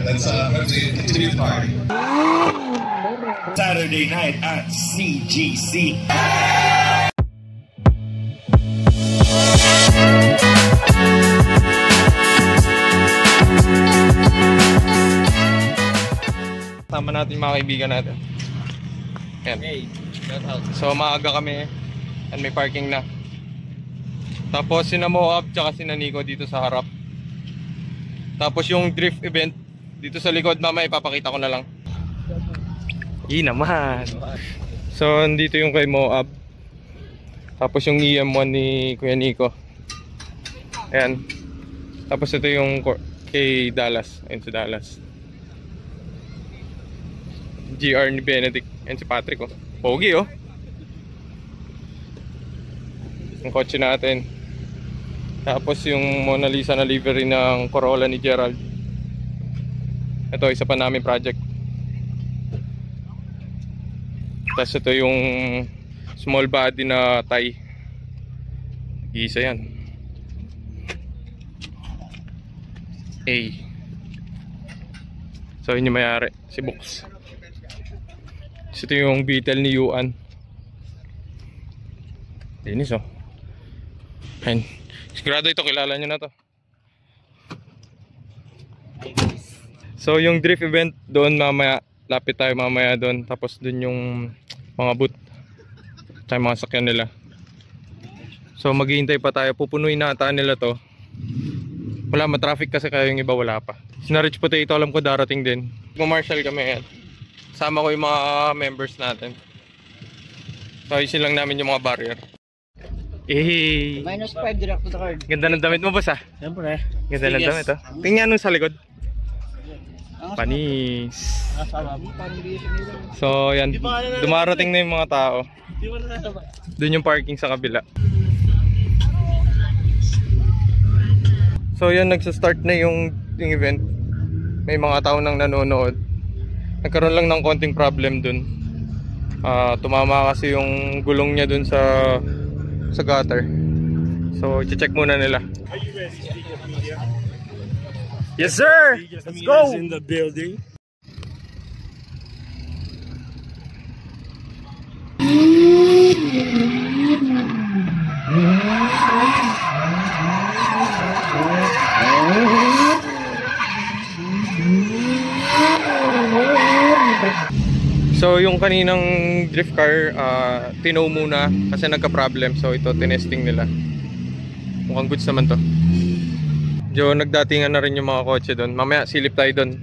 Let's continue the party. Saturday night at CGC. Sama natin mga kaibigan natin. Ayan. So maaga kami and may parking na. Tapos sina Moab tsaka sina Nico dito sa harap. Tapos yung drift event dito sa likod, mamaya ipapakita ko na lang. Naman. So nandito yung kay Moab. Tapos yung EM1 ni Kuya Nico. Ayan. Tapos ito yung kay Dallas. Ayun si Dallas. GR ni Benedict. Ayan si Patrick oh. Pogi oh. Yung kotse natin. Tapos yung Mona Lisa na livery ng Corolla ni Gerald. Ito isa pa namin project. Tapos ito yung small body na Thai. Isa yan. So yun yung mayari, si Box. Ito yung Beetle ni Yuan. Linis oh. Ayan. Sigurado ito, kilala nyo na to. So yung drift event doon mamaya, lapit tayo mamaya doon. Tapos doon yung mga boot tsaka mga sakyan nila. So maghihintay pa tayo, pupunuin na ata nila to. Wala, matraffic kasi kaya yung iba wala pa. Sina Rich Potato alam ko darating din. Mag-marshal kami yan. Sama ko yung mga members natin. So isin lang namin yung mga barrier. -5 direct to the card. Ganda ng damit mo boss ah. Siyempre. Ganda ng damit oh. Tingnan nung sa likod. Panis. So yan, dumarating na yung mga tao. Doon yung parking sa kabila. So yan, nagsa-start na yung event. May mga tao nang nanonood. Nagkaroon lang ng konting problem dun. Tumama kasi yung gulong niya dun sa gutter. So i-check muna nila. Yes sir! Let's go! In the building. So yung kaninang drift car, tinow muna kasi nagka-problem. So ito, tinesting nila. Mukhang goods naman to. Medyo nagdatingan na rin yung mga kotse doon. Mamaya silip tayo doon.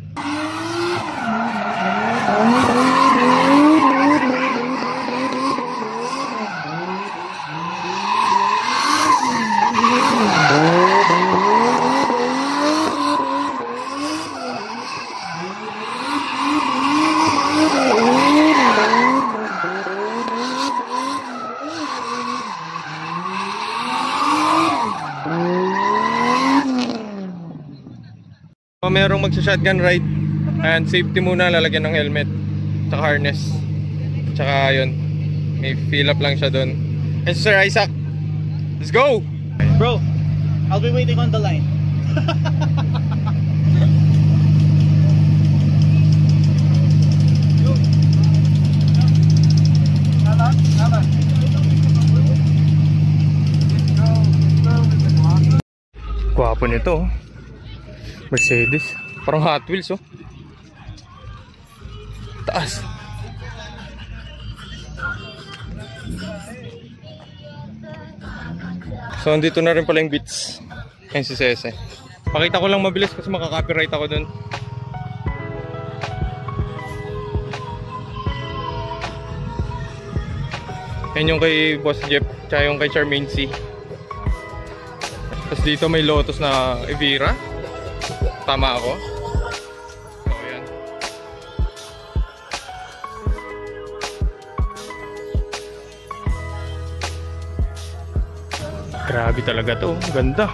Merong magsa-shotgun ride and safety muna, lalagyan ng helmet tsaka harness tsaka yun, may fill up lang siya doon. And Sir Isaac, let's go! Bro, I'll be waiting on the line. Gwapo nito oh. Mercedes, parang Hot Wheels oh. Taas. So andito na rin pala yung Beats. Yan si Sese. Pakita ko lang mabilis kasi makaka-copyright ako dun. Yan yung kay Boss Jeff, tsaka yung kay Charmaine C. Tapos dito may Lotus na Evira. Tama ako? So yan. Grabe talaga to, ganda.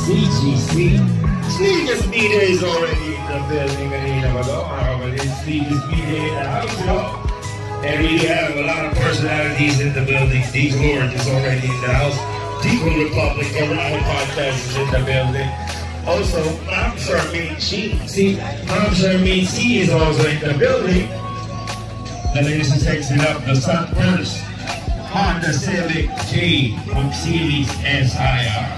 CGC. Sneakers Media is already in the building. Kanina ba daw? Mga kapatid, Sneakers Media in the house, you know? And we have a lot of personalities in the building. D Lord is already in the house. Deagle Republic, Around Podcast is in the building. Also, Mom Charmaine C. Mom Charmaine C is also in the building. The ladies is texting up the Sunburst Honda Civic K from Series SIR.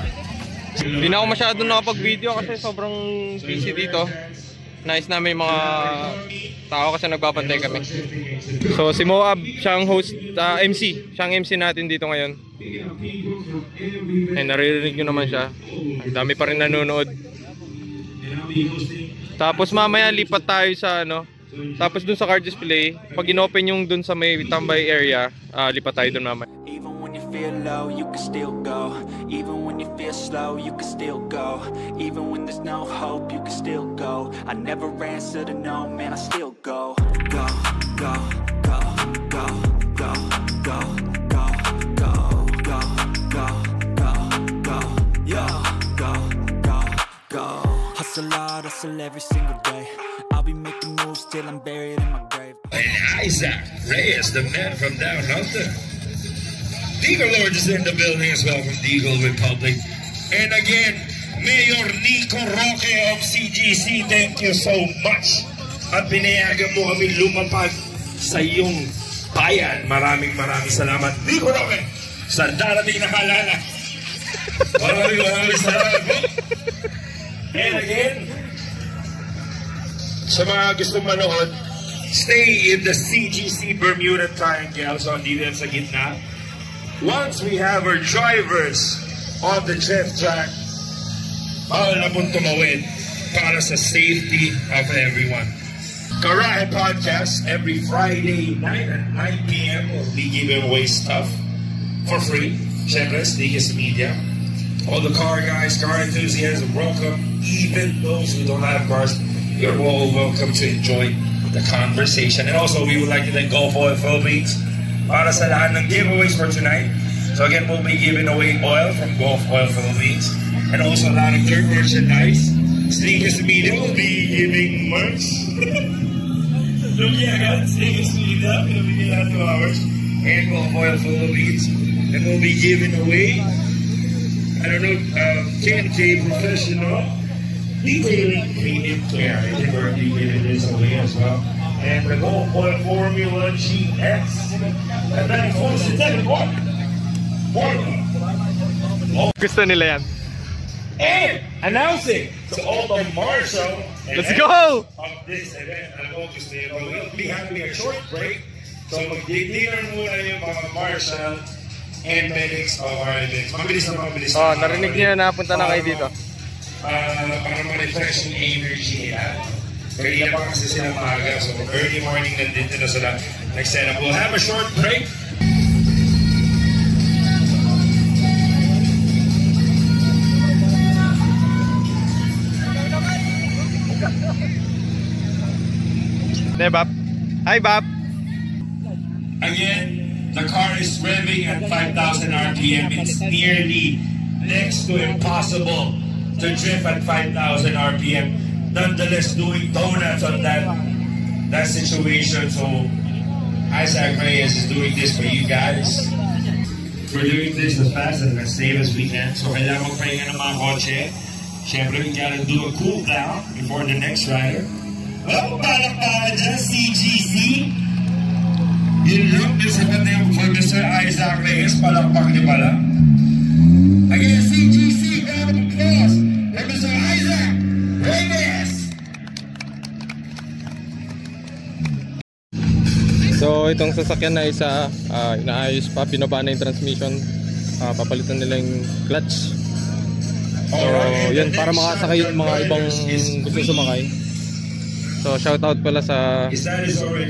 Hindi na ako masyadong nakapag-video kasi sobrang busy dito. Nice na may mga tao kasi nagbabantay kami. So si Moab, siyang host, MC. Siyang MC natin dito ngayon. Eh, naririnig nyo naman siya. Dami pa rin nanonood. Tapos mamaya lipat tayo sa ano. Tapos dun sa car display, pag inopen yung dun sa may tambay area, lipat tayo dun mamaya. Even when you feel low, you can still go. Even when you feel slow, you can still go. Even when there's no hope, you can still go. I never answer to no, man, I still go. Go, go, go, go, go, go, go, go, go, go, go, go, yo, go, go, go. Hustle hard, hustle every single day. I'll be making moves till I'm buried in my grave. And Isaac Reyes, the man from down under. Deagle Lord is in the building as well from Deagle Republic. And again, Mayor Nico Roque of CGC, thank you so much. At pinayagan mo kami lumapag sa iyong bayan. Maraming salamat, Nico Roque, sa darating na halala. Maraming salamat po. And again, sa mga gustong manood, stay in the CGC Bermuda Triangle. So, hindi din sa gitna. Once we have our drivers on the drift track, bawal na pong tumawid para sa safety of everyone. Karahe Podcast, every Friday night at 9 p.m. we'll be giving away stuff for free. Siyempre, Sneakers Media. All the car guys, car enthusiasts, welcome. Even those who don't have cars, you're all welcome to enjoy the conversation. And also, we would like to thank Gulf Oil Philippines para sa lahat ng giveaways for tonight. So again, we'll be giving away oil from Gulf Oil Philippines. And also a lot of dirt merchandise. Sneakers Media will be giving merch. Look, yeah, I got Sneakers Media. We'll be giving out 2 hours. And Gulf Oil Philippines. And we'll be giving away, I don't know, K&K Professional Detailing Premium Care. I think we're going to be giving this away as well. And the Gulf Oil Formula GX. And then of course the second one, Formula. Gusto nila yan. And announcing to all the Marshall. Let's go! Of this event, we'll be having a short break. So mag-dinner muna yung mga Marshall and medics of our events. Mabilis na. Oh, narinig niyo na napunta na kayo dito. Para ma-refresh yung energy nila. Kaya pa kasi sila maaga. So early morning nandito na sila nag-set up. We'll have a short break. Hey, Bap. Hi, Bap. Again, the car is revving at 5,000 RPM. It's nearly next to impossible to drift at 5,000 RPM. Nonetheless, doing donuts on that situation. So, Isaac Reyes is doing this for you guys. We're doing this as fast and as safe as we can. So, kailangan magpahinga ng mga kotse. Siyempre, we gotta do a cool down before the next rider. Well, palakpakan dyan, CGC. Yun lang, sabat na yung for Mr. Isaac Reyes, palakpak niyo pala. Again, CGC, round of applause for Mr. Isaac Reyes. So itong sasakyan na isa, inaayos pa, pinaba na yung transmission, papalitan nila yung clutch. So yun, para makasakay yung mga ibang gusto sumakay. So shoutout pala sa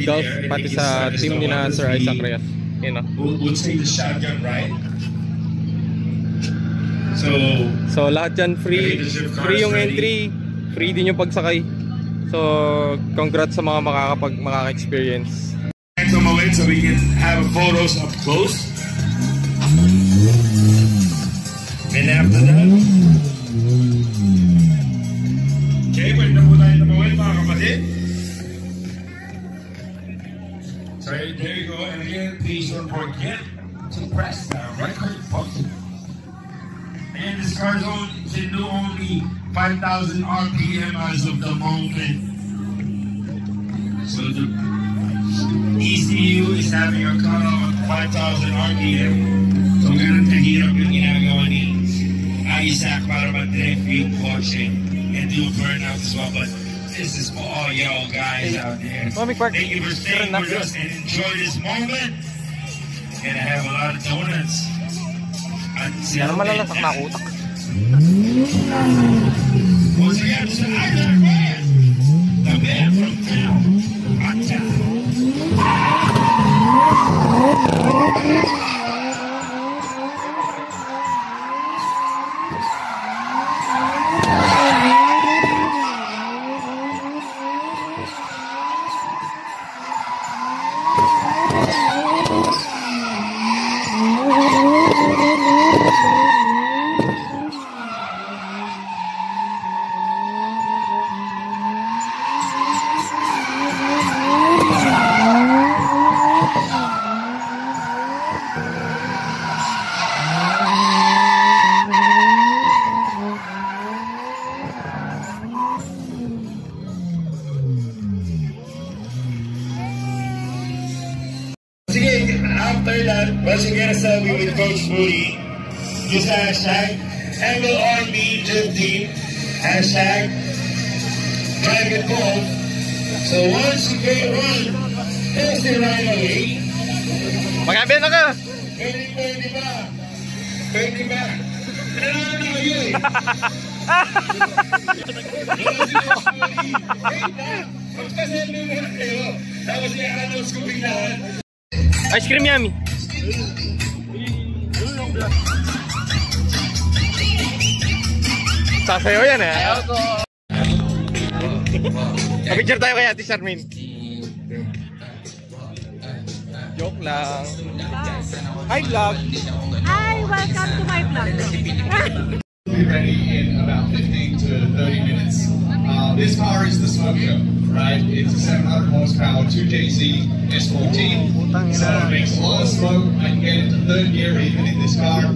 Golf, pati sa team ni na Sir Isaac Reyes. Yun, no? We'll take the shotgun ride. So lahat dyan free yung entry, free din yung pagsakay. So congrats sa mga makaka-experience. Come away so we can have photos up close. And after that, okay, pwede na po tayo tumawin mga kapatid. So there you go, and again, please don't forget to press the record button. And this car can do only 5,000 RPM as of the moment. So the ECU is having a cutoff of 5,000 RPM. So ganun kahirap yung ginagawa ni Isaac para mag-drift yung Porsche and do burnout as well. But this is for all y'all guys out there. Thank you for staying with us and enjoy this moment. And I have a lot of donuts. Ano malalasak na utak? Once again, this is Isaac Reyes, the man from town, on town. After that, once you get a selfie with Coach Moody, use hashtag MLRB15, hashtag drive it home. So once you get one, post it right away. Magabi na ka! Pwede ba? Pwede ba? Ano yun? Magpaselfie mo na kayo. Tapos i-announce ko biglaan. Ice cream yummy. Sasayo yan eh. Picture tayo kay Ate Charmaine. Joke lang. Hi vlog. Hi, welcome to my vlog. Be ready in about 15 to 30 minutes. This car is the smoke show, right? It's a 700 horsepower 2JZ S14, so it makes a lot of smoke. I can get into third gear even in this car,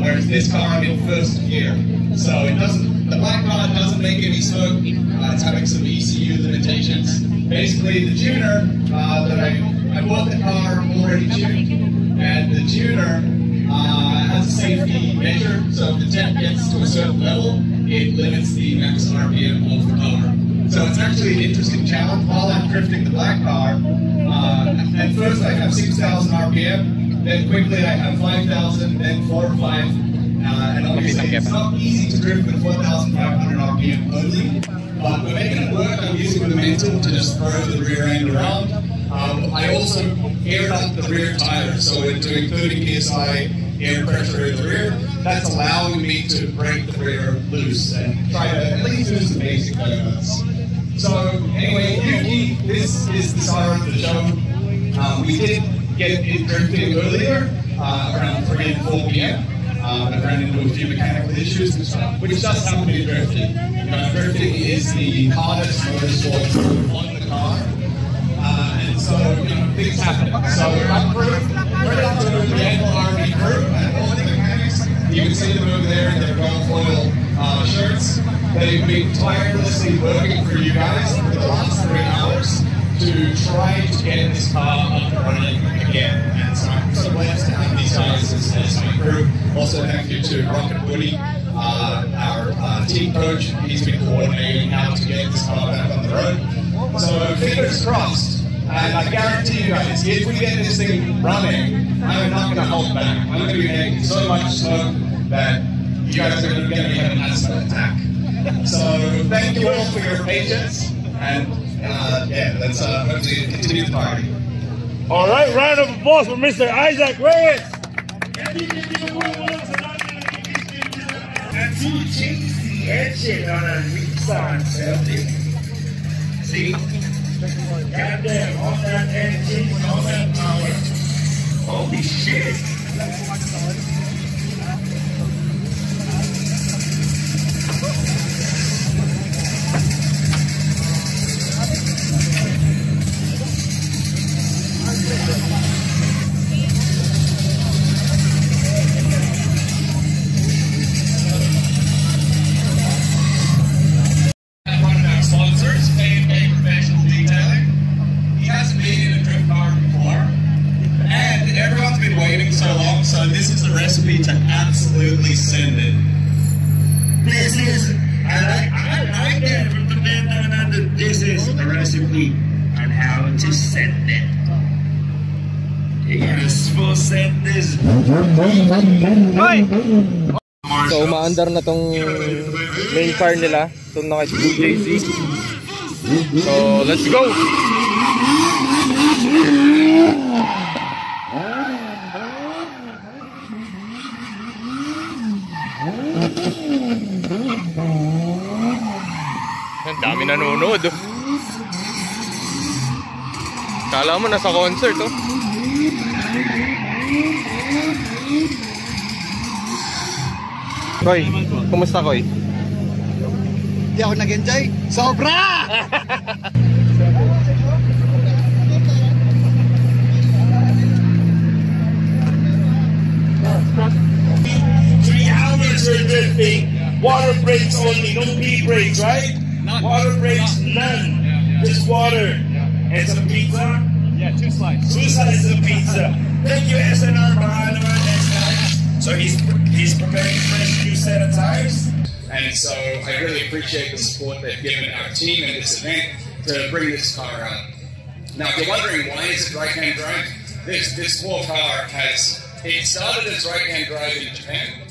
whereas this car I'm in first gear. So it doesn't. The black car doesn't make any smoke. It's having some ECU limitations. Basically, the tuner that I bought the car already tuned, and the tuner has a safety measure. So if the temp gets to a certain level, it limits the max RPM of the car. So it's actually an interesting challenge. While I'm drifting the black car, at first I have 6,000 RPM, then quickly I have 5,000, then 4 or 5. And obviously it's not easy to drift with 4,500 RPM only, but we're making it work. I'm using momentum to just throw the rear end around. I also aired up the rear tire, so we're doing 30 psi air pressure in the rear. That's allowing me to break the rear loose and try to at least do some basic movements. So anyway, Yuki, this is the star of the show. We did get it drifting earlier, around 3 and 4 p.m. I ran into a few mechanical issues, which does happen in drifting. Drifting is the hardest motorsport on the car. And so, things happen. So we're up to the NLRB crew and all the mechanics. You can see them over there in their gold foil shirts. They've been tirelessly working for you guys for the last 3 hours to try to get this car up and running again. And so I'm so blessed to have these guys as my crew. Also thank you to Rocket Woody, our team coach. He's been coordinating how to get this car back on the road. So fingers crossed. And I guarantee you guys, if we get this thing running, I'm not going to hold back. I'm going to be making so much smoke that you guys are going to be having an asthma attack. So thank you all for your patience, and yeah, let's hopefully continue the party. All right, round of applause for Mr. Isaac Reyes. And to change the engine on a Nissan Celtic. See? Goddamn, all that engine, all that power. Holy shit. So this is a recipe to absolutely send it. This is, I like that from the man down under. This is the recipe on how to send it. Yes, we'll send this. So umaandar na tong main car nila. Ito na kay JZ. So let's go! Ang dami nanonood. Kala mo nasa concert, oh. Koy, kumusta, Koy? Hindi ako nag-enjoy. Sobra! For drifting, water breaks only, no pee breaks, right? None. Water breaks, none. Just water. And some pizza? Yeah, 2 slices. 2 slices of pizza. Thank you, SNR behind our next guy. So he's preparing a fresh new set of tires. And so I really appreciate the support they've given our team in this event to bring this car out. Now, if you're wondering why is it right-hand drive, this poor car it started as right-hand drive in Japan.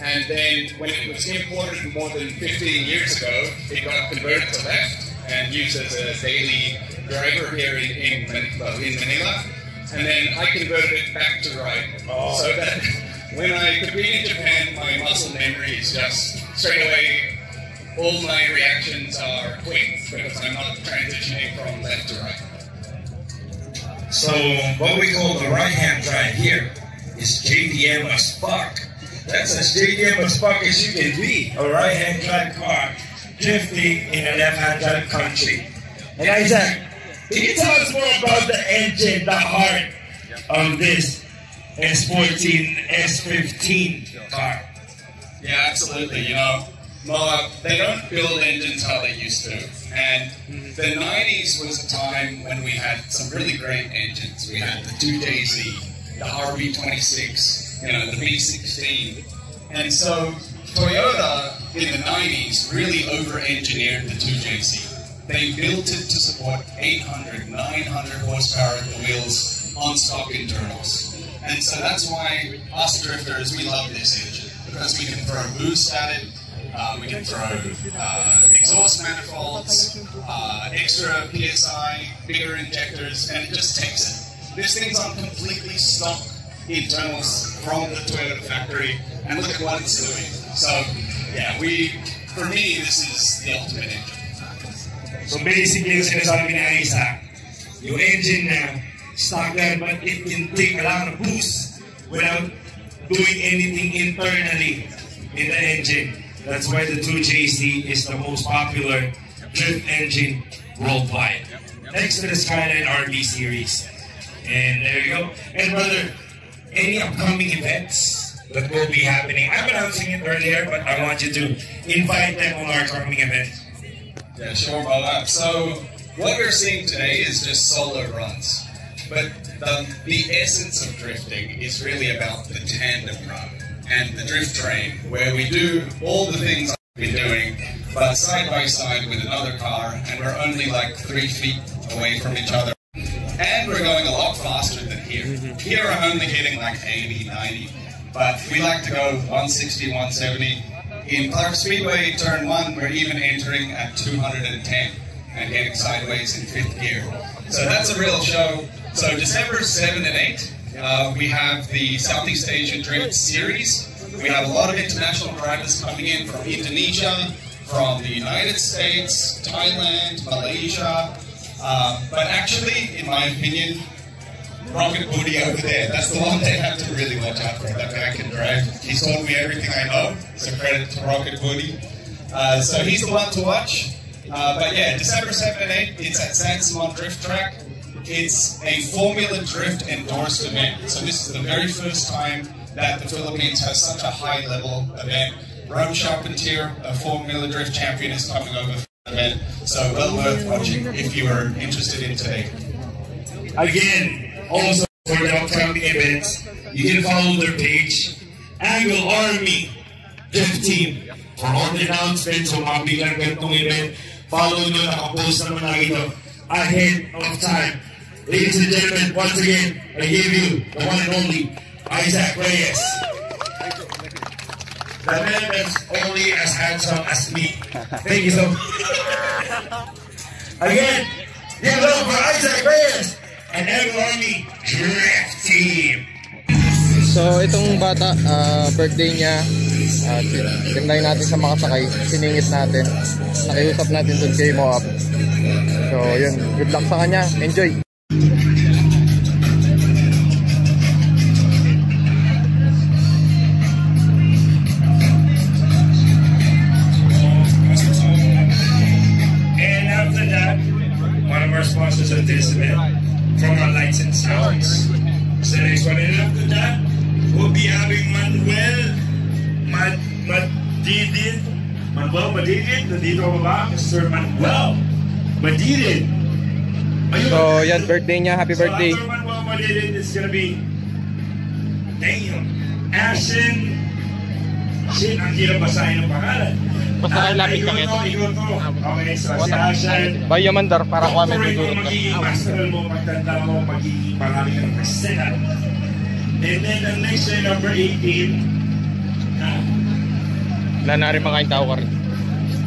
And then when it was imported more than 15 years ago, it got converted to left and used as a daily driver here in Manila. And then I converted it back to right. So that when I compete in Japan, my muscle memory is just straight away, all my reactions are quick because I'm not transitioning from left to right. So what we call the right-hand drive here is JDM as fuck. That's as JDM as fuck as you can be. A right-hand drive car drifting in a left-hand drive country. And Isaac, can you tell us more about the engine, the heart of this S14, S15 car? Yeah, absolutely. You know, they don't build engines how they used to. And the 90s was a time when we had some really great engines. We had the 2JZ, the RB26, you know, the V16. And so Toyota in the 90s really over-engineered the 2JZ. They built it to support 800, 900 horsepower at the wheels on stock internals. And so that's why us drifters, we love this engine, because we can throw boost at it, we can throw exhaust manifolds, extra PSI, bigger injectors, and it just takes it. This thing's on completely stock internals from the Toyota factory, and look at what it's doing. So, yeah, for me, this is the ultimate engine. So basically, yung sinasabi ni Isaac, yung engine na stock there, but it can take a lot of boost without doing anything internally in the engine. That's why the 2JZ is the most popular drift engine worldwide. Next to the Skyline RB series. And there you go. And brother, any upcoming events that will be happening? I'm announcing it earlier, but I want you to invite them on our upcoming event. Yeah, sure, Bola. So what we're seeing today is just solo runs. But the essence of drifting is really about the tandem run and the drift train, where we do all the things I've been doing, but side by side with another car, and we're only like 3 feet away from each other. And we're going a lot faster than here. Here I'm only hitting like 80, 90, but we like to go 160, 170. In Clark Speedway, turn 1, we're even entering at 210 and getting sideways in 5th gear. So that's a real show. So December 7 and 8, we have the Southeast Asian Drift Series. We have a lot of international drivers coming in from Indonesia, from the United States, Thailand, Malaysia. But actually, in my opinion, Rocket Booty over there, that's the one they have to really watch out for. That guy can drive. He's told me everything I know, so credit to Rocket Booty. So he's the one to watch. But yeah, December 7 and 8, it's at Zanzibar Drift Track. It's a Formula Drift endorsed event. So this is the very first time that the Philippines has such a high level event. Rome Charpentier, a Formula Drift champion, is coming over for the event. So well worth watching if you are interested in today. Again, also for the upcoming events, you can follow their page, Angle Army Drift Team. For all the announcements o mabilang ganitong event, follow nyo, nakapost naman na ito ahead of time. Ladies and gentlemen, once again, I give you the one and only Isaac Reyes. The man that's only as handsome as me. Thank you so much. Again, give it up for Isaac Reyes and Angle Army Drift Team. So itong bata, birthday niya, tinlay natin sa makasakay, siningit natin, nakiusap natin dun kay Moab. So yun, good luck sa kanya, enjoy! And after that, one of our sponsors at this event, from our Lights and Sounds. So next one, and after that, we'll be having Manuel Madidin. Nandito ka ba? Mr. Manuel Madidin. So yan, birthday niya, happy birthday. So after Manuel Madidin, it's gonna be Ashen. Shit, ang hirap basahin ng pangalan. Basta lapit kami. Ikaw to. Okay, so si Ashen. Bayo Mandar, para kuha may Operate bigurot mo, ka. magiging master mo, pagtanda mo, magiging marami ka ng president. And then the next year, number 18, Wala na rin makain tao ka rin.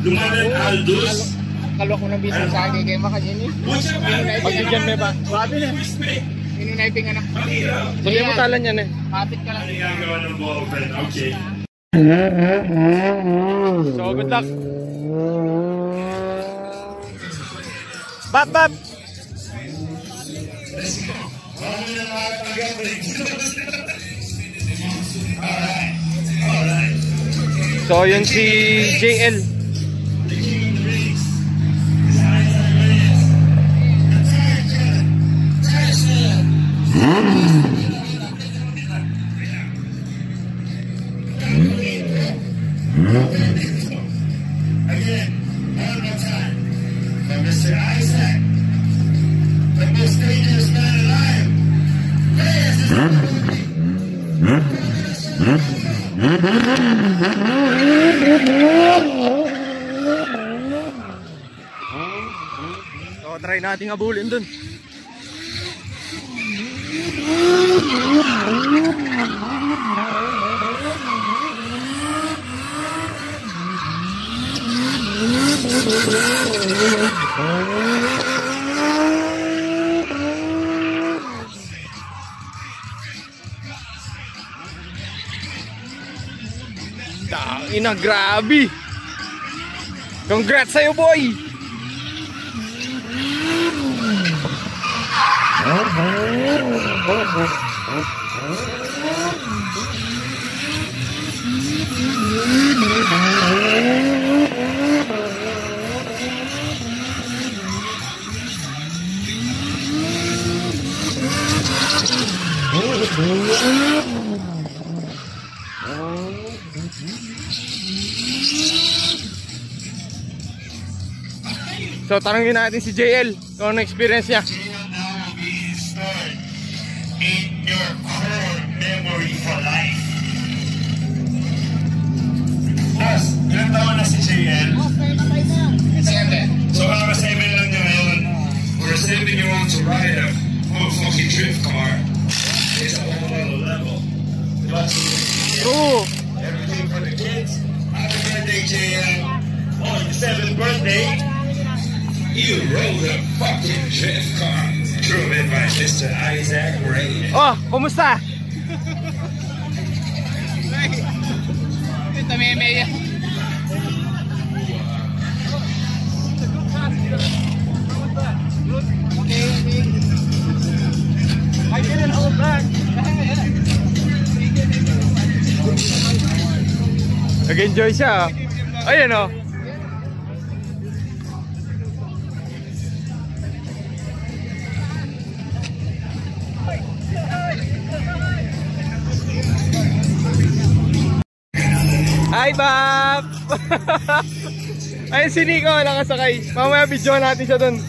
Lumanan Aldous. Kalwa ko ng bisa sa akin kay Makasin eh. Pagbigyan may ba? Sabi na. Ininayping anak. Hindi mo talan yan eh. Kapit ka lang. Ano yung gagawa ng ballpen? Okay. So good luck! Bap bap! So yun si JL. Again, one more time for Mr. Isaac, the most dangerous man alive. So try natin habulin dun. Ina, grabe! Congrats sa'yo, boy! So tanongin natin si JL kung ano experience niya. JL will be stored in your core memory for life. Boss, ilang taon na si JL? 7. So mga 7 lang niya ngayon. For a 7-year-old to ride a fucking drift car is a whole other level. But True! everything for the kids. Happy birthday, JL. On your 7th birthday, you rode a fucking drift car. Driven by Mr. Isaac Reyes. Oh, kumusta? Ito may meya. I didn't hold back. Nag-enjoy siya. Ayan o. Hi, Bap! Ayun si Nico, nakasakay. Mamaya video natin siya dun.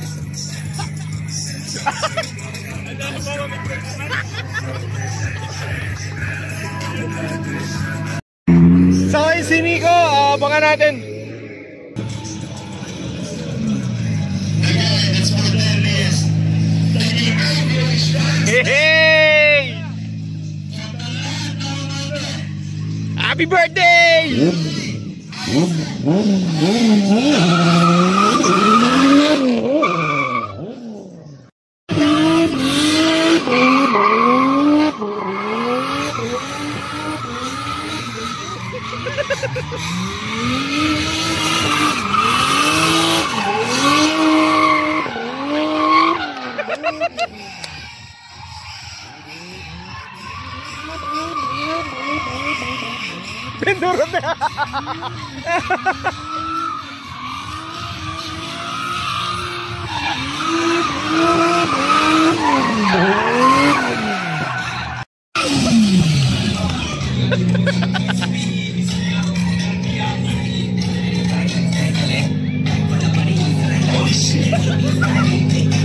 Sakay si Nico, abangan natin. Hey! Happy birthday! Pendurot na.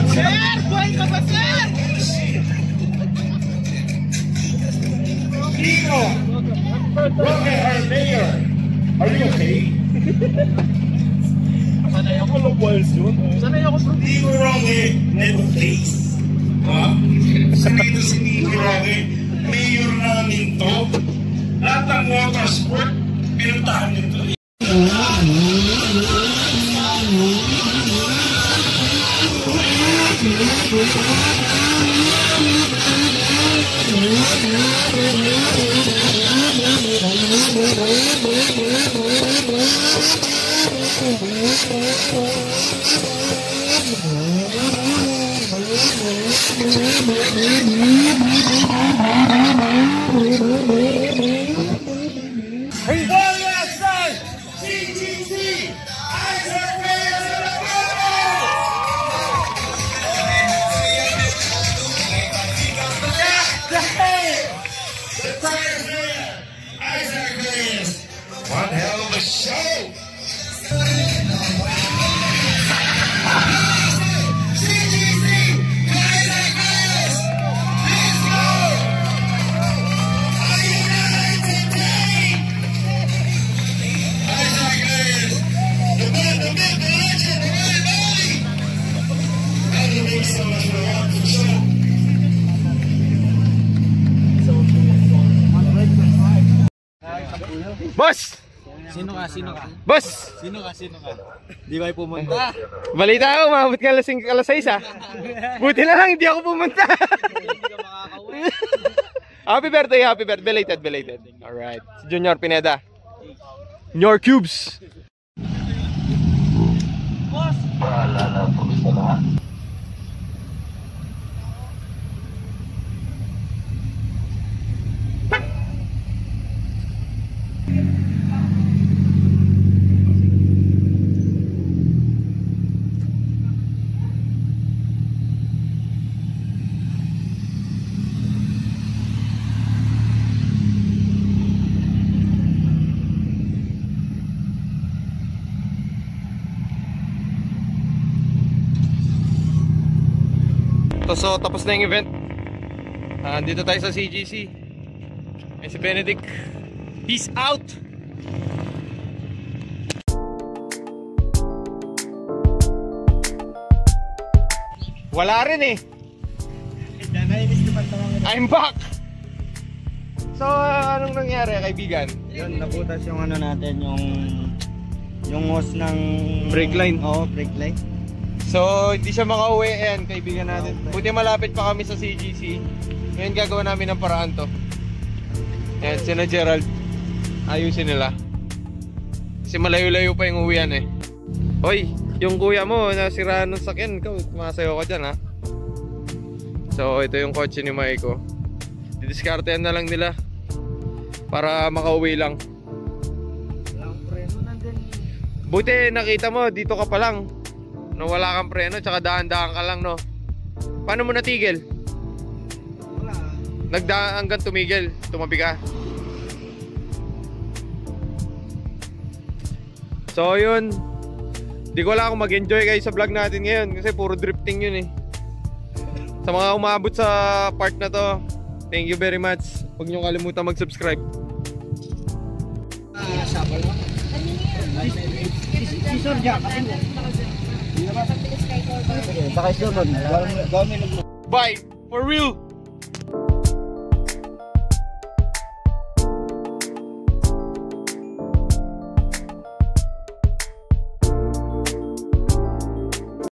Sir! Buhay ka ba, sir? Nico! Roque, our mayor! Are you okay? Sanay ako locals yun. Sanay ako bro. Nico Roque, never face. Ha? Sanito si Nico Roque, mayor namin to. Lahat ng water sport, pinuntahan nito. Hey, one last time! CGC! Isaac Reyes in the The Tiger's man, Isaac Reyes. One hell of a show! CGC! Isaac Reyes! Let's go! Are you ready today? Isaac Reyes, the man, the legend, the right body! And the big so much for the one for sure. Boss! Sino ka? Sino ka? Boss! Sino ka? Sino ka? Di ba pumunta? Balita ako, maabot ka alas 5, alas 6 ah. Buti na lang, hindi ako pumunta. Hindi ka makakauwi. Happy birthday, happy birthday. Belated, belated. Alright. Si Junior Pineda. Your cubes. So tapos na yung event. Dito tayo sa CGC. Ay si Benedict. Peace out. Wala rin eh. I'm back. So anong nangyari kaibigan? Yun, nabutas yung ano natin, yung hose ng Brake line. Oo, brake line. So hindi siya makauwi. Ayan kaibigan natin. Buti malapit pa kami sa CGC. Ngayon gagawa namin ng paraan to. Ayan sina Gerald. Ayusin nila. Kasi malayo-layo pa yung uwian eh. Hoy, yung kuya mo nasiraan ng sakyan. Ikaw, masayo ka dyan ha. So ito yung kotse ni Maiko. Didiskartehan na lang nila para makauwi lang. Walang preno nandun. Buti nakita mo dito ka pa lang. No, wala kang preno, tsaka dahan-dahan ka lang, no? Paano mo natigil? Wala. Nagdaan hanggang tumigil, tumabi ka. So yun, di ko lang kung mag-enjoy kayo sa vlog natin ngayon kasi puro drifting yun eh. Sa mga umabot sa part na to, thank you very much. Huwag nyo kalimutan mag-subscribe. Bye! For real!